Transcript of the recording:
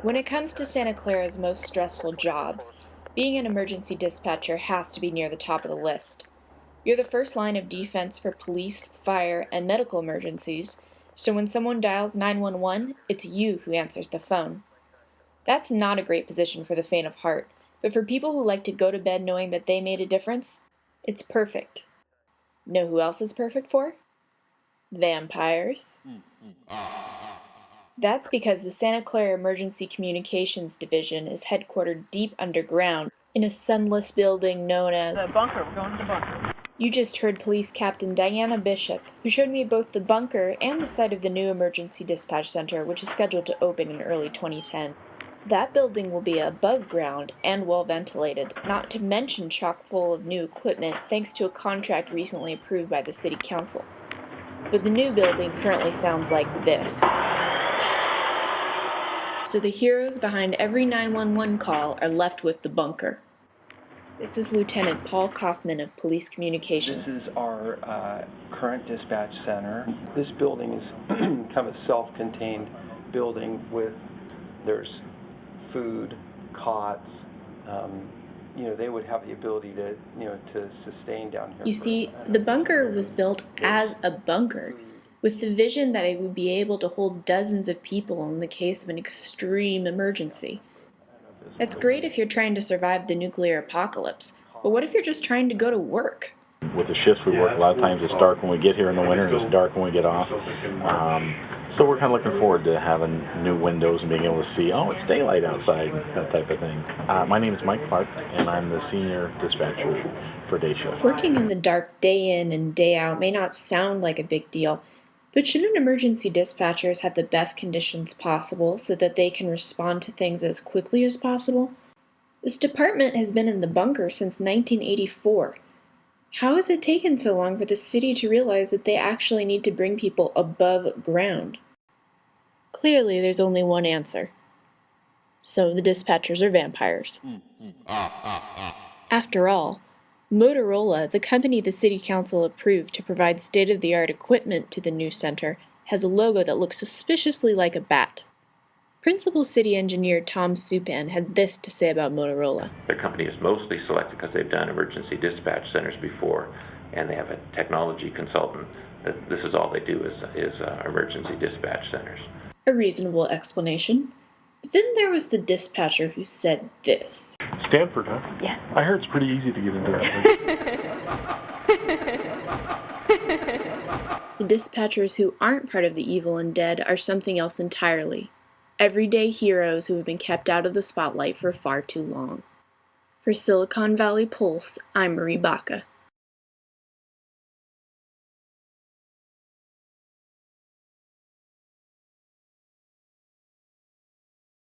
When it comes to Santa Clara's most stressful jobs, being an emergency dispatcher has to be near the top of the list. You're the first line of defense for police, fire, and medical emergencies, so when someone dials 911, it's you who answers the phone. That's not a great position for the faint of heart, but for people who like to go to bed knowing that they made a difference, it's perfect. Know who else is perfect for? Vampires. That's because the Santa Clara Emergency Communications Division is headquartered deep underground in a sunless building known as The bunker. We're going to the bunker. You just heard Police Captain Diana Bishop, who showed me both the bunker and the site of the new Emergency Dispatch Center, which is scheduled to open in early 2010. That building will be above ground and well ventilated, not to mention chock full of new equipment thanks to a contract recently approved by the City Council. But the new building currently sounds like this. So the heroes behind every 911 call are left with the bunker. This is Lieutenant Paul Kaufman of Police Communications. This is our current dispatch center. This building is kind of a self-contained building there's food, cots. They would have the ability to sustain down here. You see, the bunker was built as a bunker, with the vision that it would be able to hold dozens of people in the case of an extreme emergency. That's great if you're trying to survive the nuclear apocalypse, but what if you're just trying to go to work? With the shifts we work, a lot of times it's dark when we get here in the winter and it's dark when we get off. So we're kind of looking forward to having new windows and being able to see, it's daylight outside, that type of thing. My name is Mike Clark, and I'm the senior dispatcher for day shift. Working in the dark day in and day out may not sound like a big deal, but shouldn't emergency dispatchers have the best conditions possible so that they can respond to things as quickly as possible? This department has been in the bunker since 1984. How has it taken so long for the city to realize that they actually need to bring people above ground? Clearly, there's only one answer. So the dispatchers are vampires. After all, Motorola, the company the City Council approved to provide state-of-the-art equipment to the new center, has a logo that looks suspiciously like a bat. Principal City Engineer Tom Supan had this to say about Motorola. The company is mostly selected because they've done emergency dispatch centers before, and they have a technology consultant that this is all they do is emergency dispatch centers. A reasonable explanation. But then there was the dispatcher who said this. Stanford, huh? Yeah. I heard it's pretty easy to get into that. The dispatchers who aren't part of the evil and dead are something else entirely. Everyday heroes who have been kept out of the spotlight for far too long. For Silicon Valley Pulse, I'm Marie Baca.